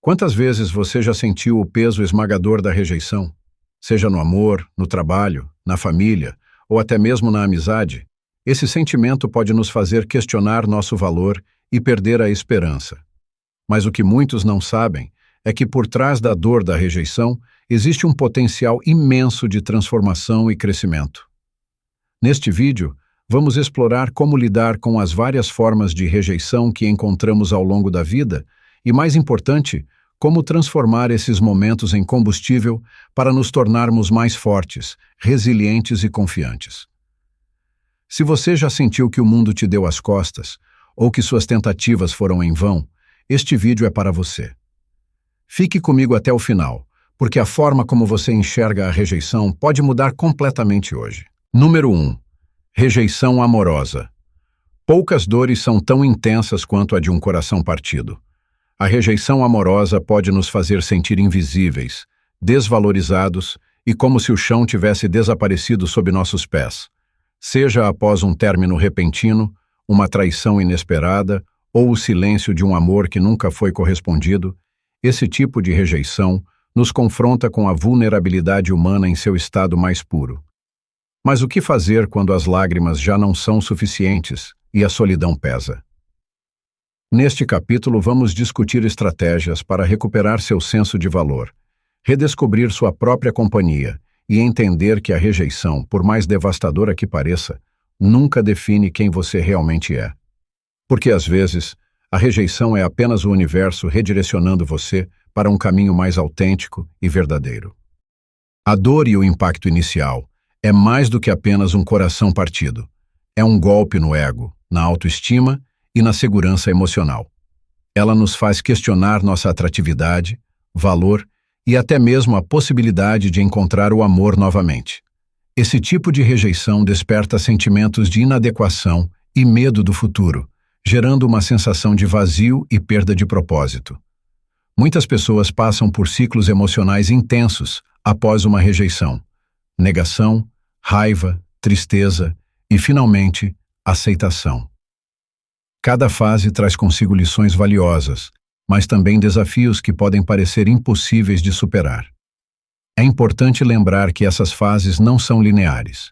Quantas vezes você já sentiu o peso esmagador da rejeição? Seja no amor, no trabalho, na família ou até mesmo na amizade, esse sentimento pode nos fazer questionar nosso valor e perder a esperança. Mas o que muitos não sabem é que por trás da dor da rejeição existe um potencial imenso de transformação e crescimento. Neste vídeo, vamos explorar como lidar com as várias formas de rejeição que encontramos ao longo da vida e, mais importante, como transformar esses momentos em combustível para nos tornarmos mais fortes, resilientes e confiantes. Se você já sentiu que o mundo te deu as costas, ou que suas tentativas foram em vão, este vídeo é para você. Fique comigo até o final, porque a forma como você enxerga a rejeição pode mudar completamente hoje. Número 1. Rejeição amorosa. Poucas dores são tão intensas quanto a de um coração partido. A rejeição amorosa pode nos fazer sentir invisíveis, desvalorizados e como se o chão tivesse desaparecido sob nossos pés. Seja após um término repentino, uma traição inesperada ou o silêncio de um amor que nunca foi correspondido, esse tipo de rejeição nos confronta com a vulnerabilidade humana em seu estado mais puro. Mas o que fazer quando as lágrimas já não são suficientes e a solidão pesa? Neste capítulo vamos discutir estratégias para recuperar seu senso de valor, redescobrir sua própria companhia e entender que a rejeição, por mais devastadora que pareça, nunca define quem você realmente é. Porque às vezes, a rejeição é apenas o universo redirecionando você para um caminho mais autêntico e verdadeiro. A dor e o impacto inicial é mais do que apenas um coração partido. É um golpe no ego, na autoestima e na segurança emocional. Ela nos faz questionar nossa atratividade, valor e até mesmo a possibilidade de encontrar o amor novamente. Esse tipo de rejeição desperta sentimentos de inadequação e medo do futuro, gerando uma sensação de vazio e perda de propósito. Muitas pessoas passam por ciclos emocionais intensos após uma rejeição: negação, raiva, tristeza e, finalmente, aceitação. Cada fase traz consigo lições valiosas, mas também desafios que podem parecer impossíveis de superar. É importante lembrar que essas fases não são lineares.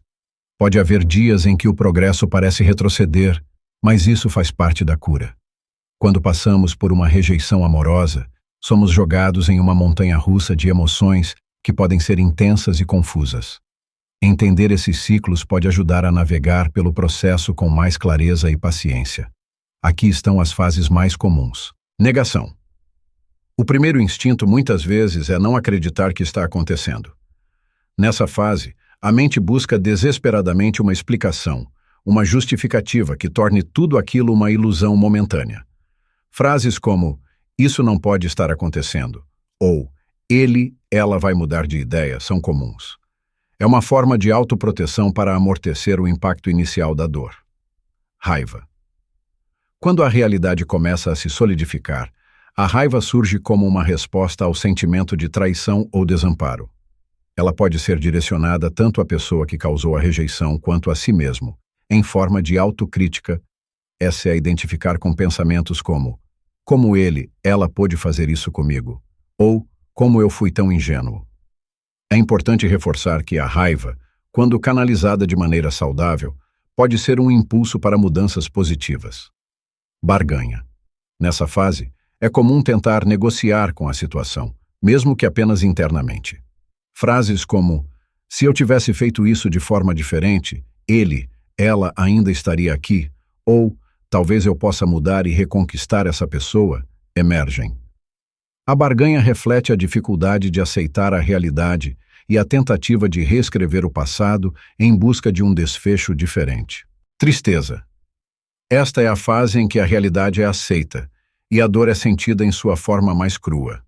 Pode haver dias em que o progresso parece retroceder, mas isso faz parte da cura. Quando passamos por uma rejeição amorosa, somos jogados em uma montanha-russa de emoções que podem ser intensas e confusas. Entender esses ciclos pode ajudar a navegar pelo processo com mais clareza e paciência. Aqui estão as fases mais comuns. Negação. O primeiro instinto muitas vezes é não acreditar que está acontecendo. Nessa fase, a mente busca desesperadamente uma explicação, uma justificativa que torne tudo aquilo uma ilusão momentânea. Frases como "isso não pode estar acontecendo" ou ela vai mudar de ideia são comuns. É uma forma de autoproteção para amortecer o impacto inicial da dor. Raiva. Quando a realidade começa a se solidificar, a raiva surge como uma resposta ao sentimento de traição ou desamparo. Ela pode ser direcionada tanto à pessoa que causou a rejeição quanto a si mesmo, em forma de autocrítica. Essa é a identificar com pensamentos como "como ela pôde fazer isso comigo?" ou "como eu fui tão ingênuo?" É importante reforçar que a raiva, quando canalizada de maneira saudável, pode ser um impulso para mudanças positivas. Barganha. Nessa fase, é comum tentar negociar com a situação, mesmo que apenas internamente. Frases como "se eu tivesse feito isso de forma diferente, ela ainda estaria aqui", ou "talvez eu possa mudar e reconquistar essa pessoa", emergem. A barganha reflete a dificuldade de aceitar a realidade e a tentativa de reescrever o passado em busca de um desfecho diferente. Tristeza. Esta é a fase em que a realidade é aceita e a dor é sentida em sua forma mais crua.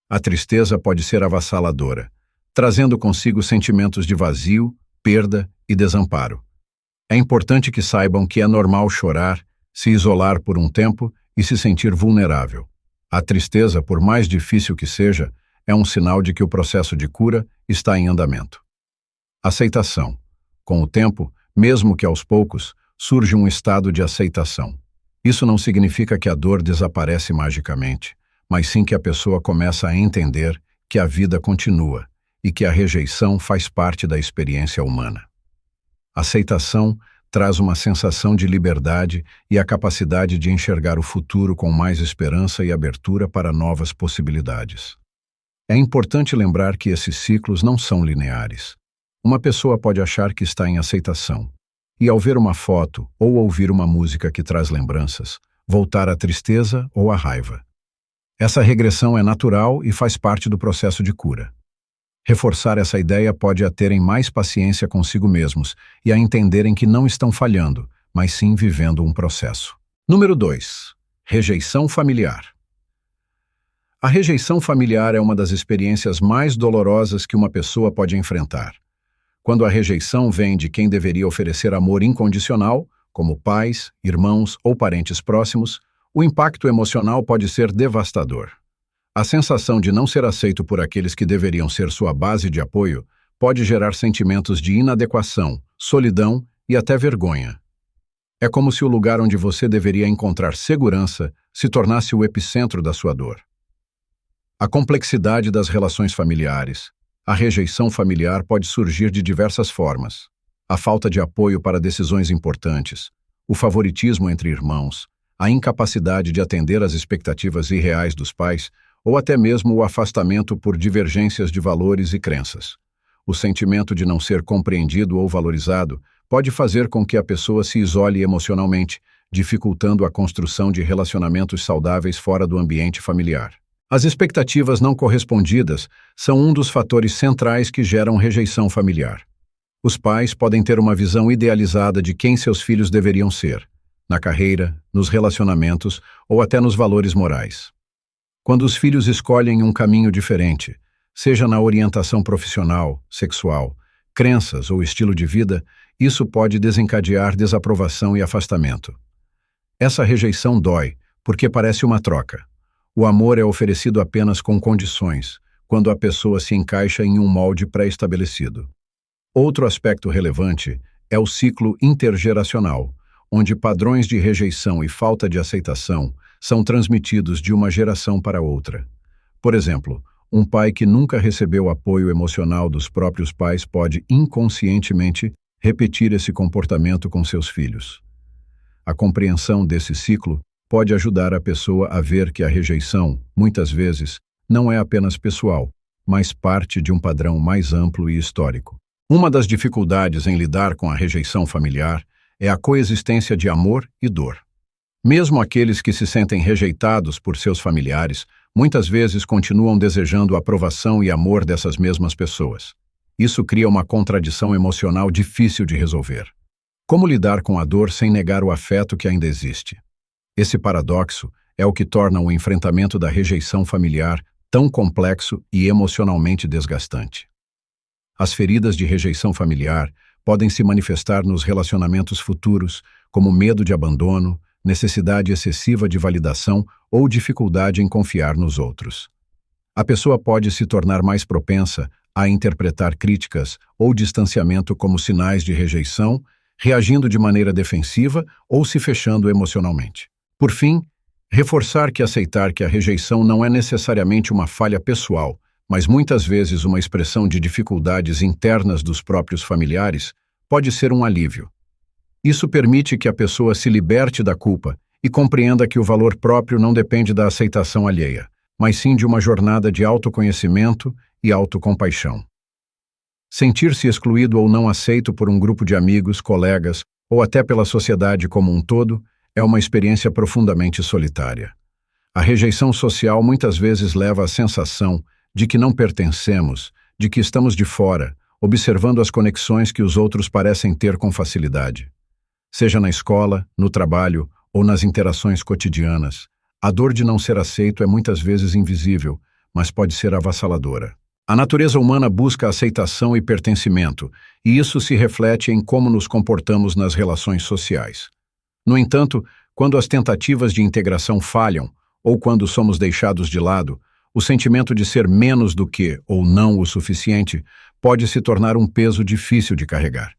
A tristeza pode ser avassaladora, trazendo consigo sentimentos de vazio, perda e desamparo. É importante que saibam que é normal chorar, se isolar por um tempo e se sentir vulnerável. A tristeza, por mais difícil que seja, é um sinal de que o processo de cura está em andamento. Aceitação. Com o tempo, mesmo que aos poucos, surge um estado de aceitação. Isso não significa que a dor desaparece magicamente, mas sim que a pessoa começa a entender que a vida continua e que a rejeição faz parte da experiência humana. Aceitação traz uma sensação de liberdade e a capacidade de enxergar o futuro com mais esperança e abertura para novas possibilidades. É importante lembrar que esses ciclos não são lineares. Uma pessoa pode achar que está em aceitação, e ao ver uma foto ou ouvir uma música que traz lembranças, voltar à tristeza ou à raiva. Essa regressão é natural e faz parte do processo de cura. Reforçar essa ideia pode a terem mais paciência consigo mesmos e a entenderem que não estão falhando, mas sim vivendo um processo. Número 2. Rejeição familiar. A rejeição familiar é uma das experiências mais dolorosas que uma pessoa pode enfrentar. Quando a rejeição vem de quem deveria oferecer amor incondicional, como pais, irmãos ou parentes próximos, o impacto emocional pode ser devastador. A sensação de não ser aceito por aqueles que deveriam ser sua base de apoio pode gerar sentimentos de inadequação, solidão e até vergonha. É como se o lugar onde você deveria encontrar segurança se tornasse o epicentro da sua dor. A complexidade das relações familiares. A rejeição familiar pode surgir de diversas formas. A falta de apoio para decisões importantes, o favoritismo entre irmãos, a incapacidade de atender às expectativas irreais dos pais, ou até mesmo o afastamento por divergências de valores e crenças. O sentimento de não ser compreendido ou valorizado pode fazer com que a pessoa se isole emocionalmente, dificultando a construção de relacionamentos saudáveis fora do ambiente familiar. As expectativas não correspondidas são um dos fatores centrais que geram rejeição familiar. Os pais podem ter uma visão idealizada de quem seus filhos deveriam ser, na carreira, nos relacionamentos ou até nos valores morais. Quando os filhos escolhem um caminho diferente, seja na orientação profissional, sexual, crenças ou estilo de vida, isso pode desencadear desaprovação e afastamento. Essa rejeição dói, porque parece uma troca. O amor é oferecido apenas com condições, quando a pessoa se encaixa em um molde pré-estabelecido. Outro aspecto relevante é o ciclo intergeracional, onde padrões de rejeição e falta de aceitação são transmitidos de uma geração para outra. Por exemplo, um pai que nunca recebeu apoio emocional dos próprios pais pode inconscientemente repetir esse comportamento com seus filhos. A compreensão desse ciclo pode ajudar a pessoa a ver que a rejeição, muitas vezes, não é apenas pessoal, mas parte de um padrão mais amplo e histórico. Uma das dificuldades em lidar com a rejeição familiar é a coexistência de amor e dor. Mesmo aqueles que se sentem rejeitados por seus familiares, muitas vezes continuam desejando a aprovação e amor dessas mesmas pessoas. Isso cria uma contradição emocional difícil de resolver. Como lidar com a dor sem negar o afeto que ainda existe? Esse paradoxo é o que torna o enfrentamento da rejeição familiar tão complexo e emocionalmente desgastante. As feridas de rejeição familiar podem se manifestar nos relacionamentos futuros, como medo de abandono, necessidade excessiva de validação ou dificuldade em confiar nos outros. A pessoa pode se tornar mais propensa a interpretar críticas ou distanciamento como sinais de rejeição, reagindo de maneira defensiva ou se fechando emocionalmente. Por fim, reforçar que aceitar que a rejeição não é necessariamente uma falha pessoal, mas muitas vezes uma expressão de dificuldades internas dos próprios familiares, pode ser um alívio. Isso permite que a pessoa se liberte da culpa e compreenda que o valor próprio não depende da aceitação alheia, mas sim de uma jornada de autoconhecimento e autocompaixão. Sentir-se excluído ou não aceito por um grupo de amigos, colegas ou até pela sociedade como um todo é uma experiência profundamente solitária. A rejeição social muitas vezes leva à sensação de que não pertencemos, de que estamos de fora, observando as conexões que os outros parecem ter com facilidade. Seja na escola, no trabalho ou nas interações cotidianas, a dor de não ser aceito é muitas vezes invisível, mas pode ser avassaladora. A natureza humana busca aceitação e pertencimento, e isso se reflete em como nos comportamos nas relações sociais. No entanto, quando as tentativas de integração falham, ou quando somos deixados de lado, o sentimento de ser menos do que ou não o suficiente pode se tornar um peso difícil de carregar.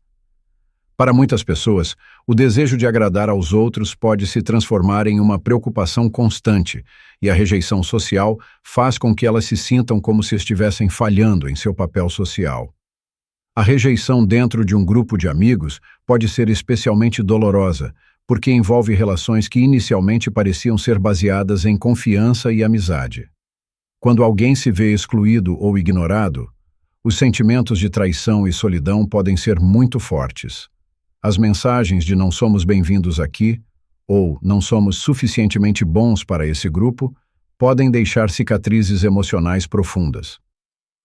Para muitas pessoas, o desejo de agradar aos outros pode se transformar em uma preocupação constante, e a rejeição social faz com que elas se sintam como se estivessem falhando em seu papel social. A rejeição dentro de um grupo de amigos pode ser especialmente dolorosa, porque envolve relações que inicialmente pareciam ser baseadas em confiança e amizade. Quando alguém se vê excluído ou ignorado, os sentimentos de traição e solidão podem ser muito fortes. As mensagens de não somos bem-vindos aqui, ou não somos suficientemente bons para esse grupo, podem deixar cicatrizes emocionais profundas.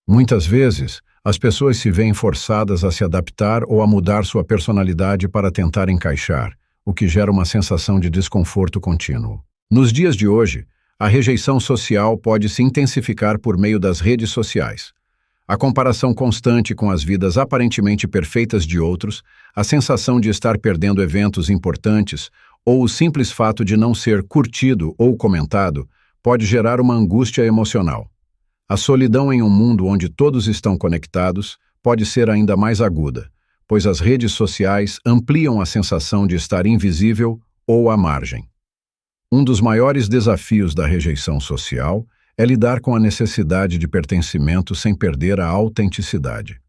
Muitas vezes, as pessoas se veem forçadas a se adaptar ou a mudar sua personalidade para tentar encaixar, o que gera uma sensação de desconforto contínuo. Nos dias de hoje, a rejeição social pode se intensificar por meio das redes sociais. A comparação constante com as vidas aparentemente perfeitas de outros, a sensação de estar perdendo eventos importantes ou o simples fato de não ser curtido ou comentado pode gerar uma angústia emocional. A solidão em um mundo onde todos estão conectados pode ser ainda mais aguda, pois as redes sociais ampliam a sensação de estar invisível ou à margem. Um dos maiores desafios da rejeição social é lidar com a necessidade de pertencimento sem perder a autenticidade.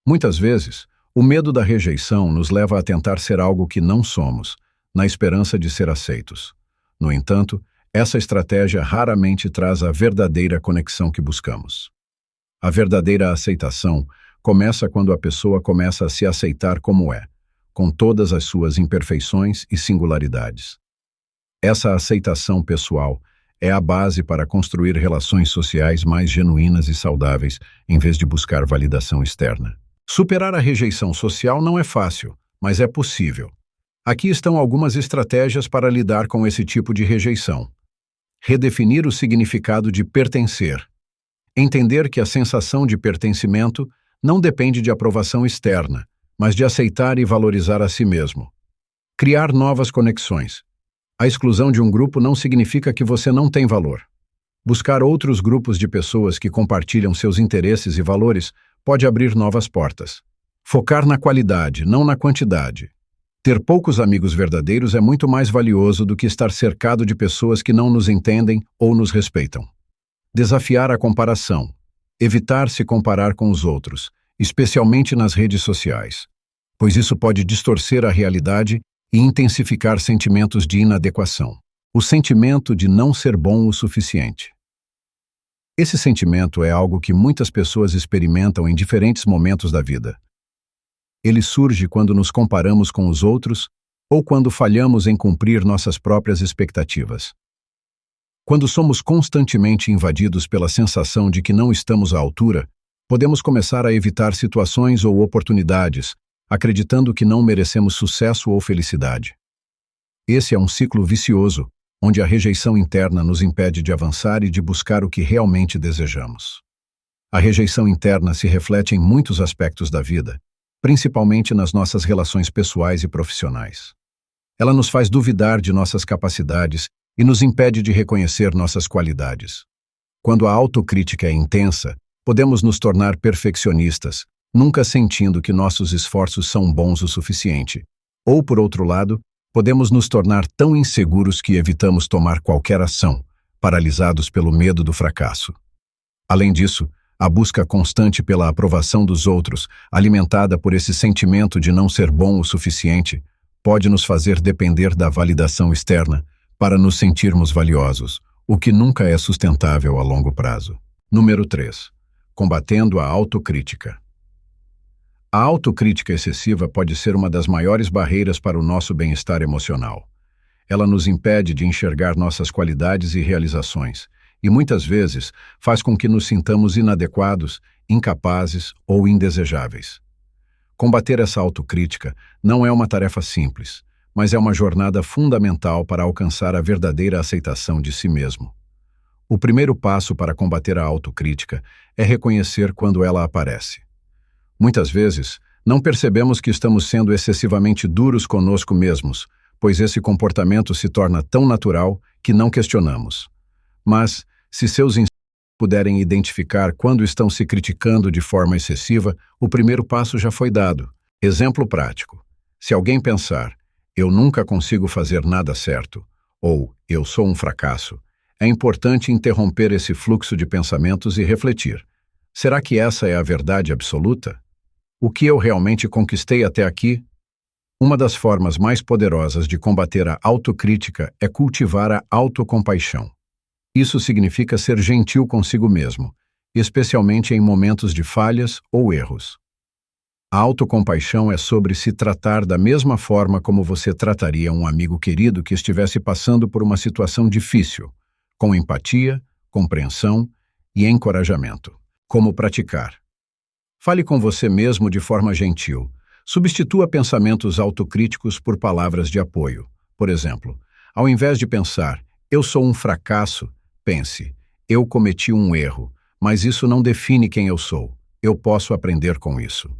Muitas vezes, o medo da rejeição nos leva a tentar ser algo que não somos, na esperança de ser aceitos. No entanto, essa estratégia raramente traz a verdadeira conexão que buscamos. A verdadeira aceitação começa quando a pessoa começa a se aceitar como é, com todas as suas imperfeições e singularidades. Essa aceitação pessoal é a base para construir relações sociais mais genuínas e saudáveis, em vez de buscar validação externa. Superar a rejeição social não é fácil, mas é possível. Aqui estão algumas estratégias para lidar com esse tipo de rejeição. Redefinir o significado de pertencer. Entender que a sensação de pertencimento não depende de aprovação externa, mas de aceitar e valorizar a si mesmo. Criar novas conexões. A exclusão de um grupo não significa que você não tem valor. Buscar outros grupos de pessoas que compartilham seus interesses e valores pode abrir novas portas. Focar na qualidade, não na quantidade. Ter poucos amigos verdadeiros é muito mais valioso do que estar cercado de pessoas que não nos entendem ou nos respeitam. Desafiar a comparação. Evitar se comparar com os outros, especialmente nas redes sociais, pois isso pode distorcer a realidade e intensificar sentimentos de inadequação. O sentimento de não ser bom o suficiente. Esse sentimento é algo que muitas pessoas experimentam em diferentes momentos da vida. Ele surge quando nos comparamos com os outros ou quando falhamos em cumprir nossas próprias expectativas. Quando somos constantemente invadidos pela sensação de que não estamos à altura, podemos começar a evitar situações ou oportunidades, acreditando que não merecemos sucesso ou felicidade. Esse é um ciclo vicioso, onde a rejeição interna nos impede de avançar e de buscar o que realmente desejamos. A rejeição interna se reflete em muitos aspectos da vida, principalmente nas nossas relações pessoais e profissionais. Ela nos faz duvidar de nossas capacidades e nos impede de reconhecer nossas qualidades. Quando a autocrítica é intensa, podemos nos tornar perfeccionistas, nunca sentindo que nossos esforços são bons o suficiente. Ou, por outro lado, podemos nos tornar tão inseguros que evitamos tomar qualquer ação, paralisados pelo medo do fracasso. Além disso, a busca constante pela aprovação dos outros, alimentada por esse sentimento de não ser bom o suficiente, pode nos fazer depender da validação externa para nos sentirmos valiosos, o que nunca é sustentável a longo prazo. Número 3. Combatendo a autocrítica. A autocrítica excessiva pode ser uma das maiores barreiras para o nosso bem-estar emocional. Ela nos impede de enxergar nossas qualidades e realizações, e muitas vezes faz com que nos sintamos inadequados, incapazes ou indesejáveis. Combater essa autocrítica não é uma tarefa simples, mas é uma jornada fundamental para alcançar a verdadeira aceitação de si mesmo. O primeiro passo para combater a autocrítica é reconhecer quando ela aparece. Muitas vezes, não percebemos que estamos sendo excessivamente duros conosco mesmos, pois esse comportamento se torna tão natural que não questionamos. Mas, se seus instintos puderem identificar quando estão se criticando de forma excessiva, o primeiro passo já foi dado. Exemplo prático. Se alguém pensar, eu nunca consigo fazer nada certo, ou eu sou um fracasso, é importante interromper esse fluxo de pensamentos e refletir. Será que essa é a verdade absoluta? O que eu realmente conquistei até aqui? Uma das formas mais poderosas de combater a autocrítica é cultivar a autocompaixão. Isso significa ser gentil consigo mesmo, especialmente em momentos de falhas ou erros. A autocompaixão é sobre se tratar da mesma forma como você trataria um amigo querido que estivesse passando por uma situação difícil, com empatia, compreensão e encorajamento. Como praticar? Fale com você mesmo de forma gentil. Substitua pensamentos autocríticos por palavras de apoio. Por exemplo, ao invés de pensar, eu sou um fracasso, pense, eu cometi um erro, mas isso não define quem eu sou. Eu posso aprender com isso.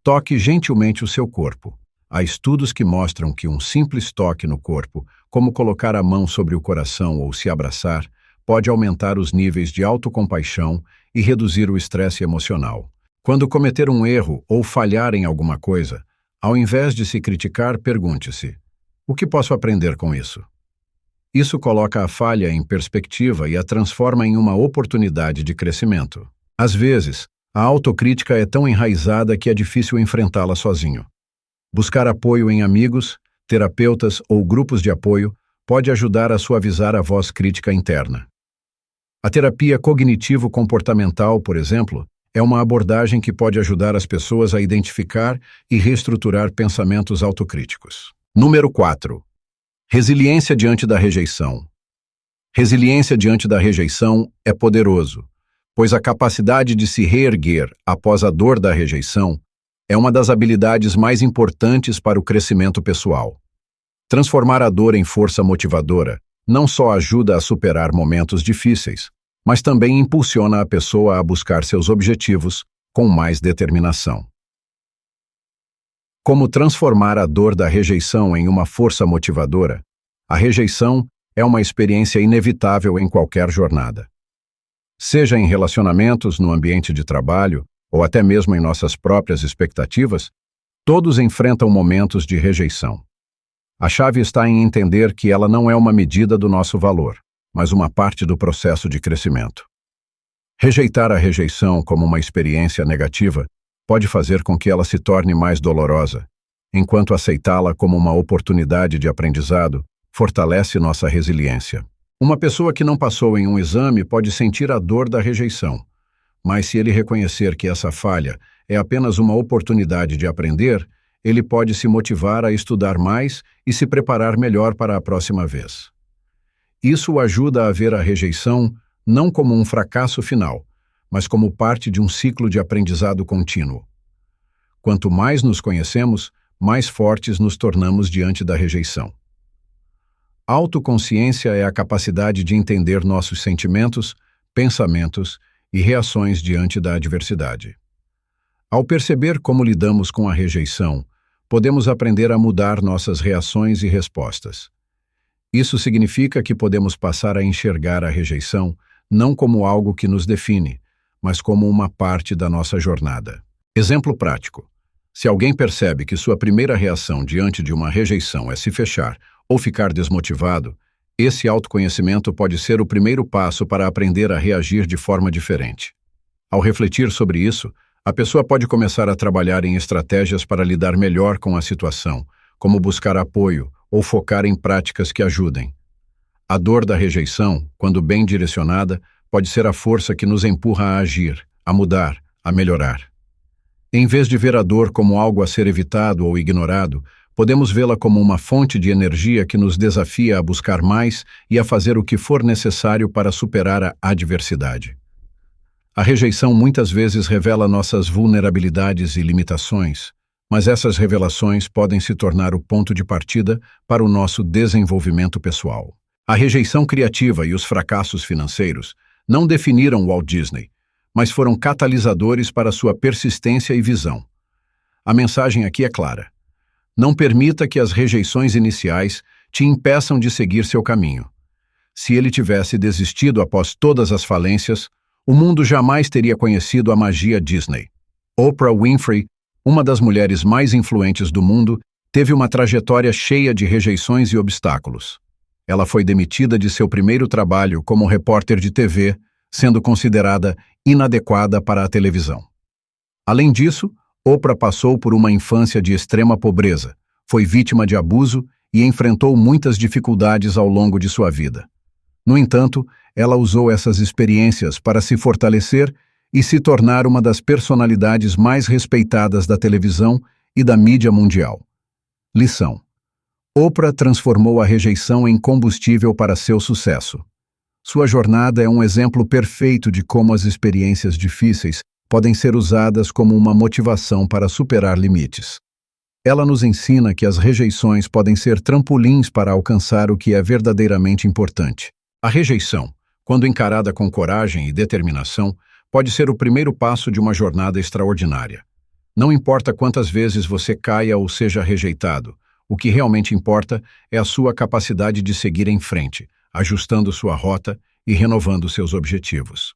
Toque gentilmente o seu corpo. Há estudos que mostram que um simples toque no corpo, como colocar a mão sobre o coração ou se abraçar, pode aumentar os níveis de autocompaixão e reduzir o estresse emocional. Quando cometer um erro ou falhar em alguma coisa, ao invés de se criticar, pergunte-se: o que posso aprender com isso? Isso coloca a falha em perspectiva e a transforma em uma oportunidade de crescimento. Às vezes, a autocrítica é tão enraizada que é difícil enfrentá-la sozinho. Buscar apoio em amigos, terapeutas ou grupos de apoio pode ajudar a suavizar a voz crítica interna. A terapia cognitivo-comportamental, por exemplo, é uma abordagem que pode ajudar as pessoas a identificar e reestruturar pensamentos autocríticos. Número 4. Resiliência diante da rejeição. Resiliência diante da rejeição é poderoso, pois a capacidade de se reerguer após a dor da rejeição é uma das habilidades mais importantes para o crescimento pessoal. Transformar a dor em força motivadora não só ajuda a superar momentos difíceis, mas também impulsiona a pessoa a buscar seus objetivos com mais determinação. Como transformar a dor da rejeição em uma força motivadora? A rejeição é uma experiência inevitável em qualquer jornada. Seja em relacionamentos, no ambiente de trabalho, ou até mesmo em nossas próprias expectativas, todos enfrentam momentos de rejeição. A chave está em entender que ela não é uma medida do nosso valor, mas uma parte do processo de crescimento. Rejeitar a rejeição como uma experiência negativa pode fazer com que ela se torne mais dolorosa, enquanto aceitá-la como uma oportunidade de aprendizado fortalece nossa resiliência. Uma pessoa que não passou em um exame pode sentir a dor da rejeição, mas se ele reconhecer que essa falha é apenas uma oportunidade de aprender, ele pode se motivar a estudar mais e se preparar melhor para a próxima vez. Isso o ajuda a ver a rejeição não como um fracasso final, mas como parte de um ciclo de aprendizado contínuo. Quanto mais nos conhecemos, mais fortes nos tornamos diante da rejeição. Autoconsciência é a capacidade de entender nossos sentimentos, pensamentos e reações diante da adversidade. Ao perceber como lidamos com a rejeição, podemos aprender a mudar nossas reações e respostas. Isso significa que podemos passar a enxergar a rejeição não como algo que nos define, mas como uma parte da nossa jornada. Exemplo prático. Se alguém percebe que sua primeira reação diante de uma rejeição é se fechar ou ficar desmotivado, esse autoconhecimento pode ser o primeiro passo para aprender a reagir de forma diferente. Ao refletir sobre isso, a pessoa pode começar a trabalhar em estratégias para lidar melhor com a situação, como buscar apoio ou focar em práticas que ajudem. A dor da rejeição, quando bem direcionada, pode ser a força que nos empurra a agir, a mudar, a melhorar. Em vez de ver a dor como algo a ser evitado ou ignorado, podemos vê-la como uma fonte de energia que nos desafia a buscar mais e a fazer o que for necessário para superar a adversidade. A rejeição muitas vezes revela nossas vulnerabilidades e limitações, mas essas revelações podem se tornar o ponto de partida para o nosso desenvolvimento pessoal. A rejeição criativa e os fracassos financeiros não definiram Walt Disney, mas foram catalisadores para sua persistência e visão. A mensagem aqui é clara. Não permita que as rejeições iniciais te impeçam de seguir seu caminho. Se ele tivesse desistido após todas as falências, o mundo jamais teria conhecido a magia Disney. Oprah Winfrey, uma das mulheres mais influentes do mundo, teve uma trajetória cheia de rejeições e obstáculos. Ela foi demitida de seu primeiro trabalho como repórter de TV, sendo considerada inadequada para a televisão. Além disso, Oprah passou por uma infância de extrema pobreza, foi vítima de abuso e enfrentou muitas dificuldades ao longo de sua vida. No entanto, ela usou essas experiências para se fortalecer e se tornar uma das personalidades mais respeitadas da televisão e da mídia mundial. Lição: Oprah transformou a rejeição em combustível para seu sucesso. Sua jornada é um exemplo perfeito de como as experiências difíceis podem ser usadas como uma motivação para superar limites. Ela nos ensina que as rejeições podem ser trampolins para alcançar o que é verdadeiramente importante. A rejeição, quando encarada com coragem e determinação, pode ser o primeiro passo de uma jornada extraordinária. Não importa quantas vezes você caia ou seja rejeitado, o que realmente importa é a sua capacidade de seguir em frente, ajustando sua rota e renovando seus objetivos.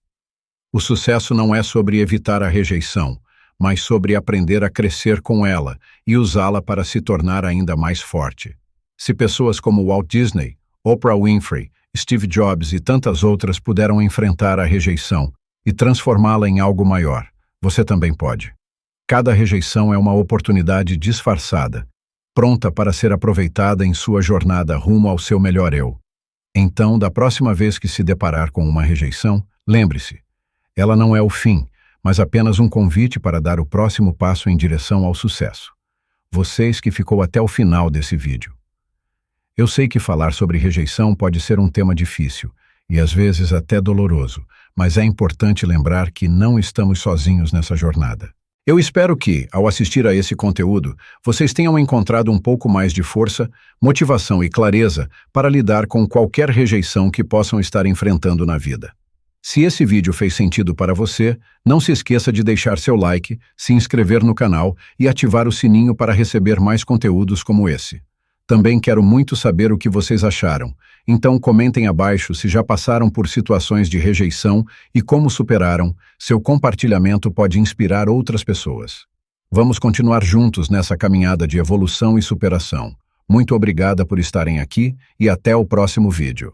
O sucesso não é sobre evitar a rejeição, mas sobre aprender a crescer com ela e usá-la para se tornar ainda mais forte. Se pessoas como Walt Disney, Oprah Winfrey, Steve Jobs e tantas outras puderam enfrentar a rejeição e transformá-la em algo maior, você também pode. Cada rejeição é uma oportunidade disfarçada, pronta para ser aproveitada em sua jornada rumo ao seu melhor eu. Então, da próxima vez que se deparar com uma rejeição, lembre-se, ela não é o fim, mas apenas um convite para dar o próximo passo em direção ao sucesso. Vocês que ficou até o final desse vídeo. Eu sei que falar sobre rejeição pode ser um tema difícil e às vezes até doloroso, mas é importante lembrar que não estamos sozinhos nessa jornada. Eu espero que, ao assistir a esse conteúdo, vocês tenham encontrado um pouco mais de força, motivação e clareza para lidar com qualquer rejeição que possam estar enfrentando na vida. Se esse vídeo fez sentido para você, não se esqueça de deixar seu like, se inscrever no canal e ativar o sininho para receber mais conteúdos como esse. Também quero muito saber o que vocês acharam, então comentem abaixo se já passaram por situações de rejeição e como superaram. Seu compartilhamento pode inspirar outras pessoas. Vamos continuar juntos nessa caminhada de evolução e superação. Muito obrigada por estarem aqui e até o próximo vídeo.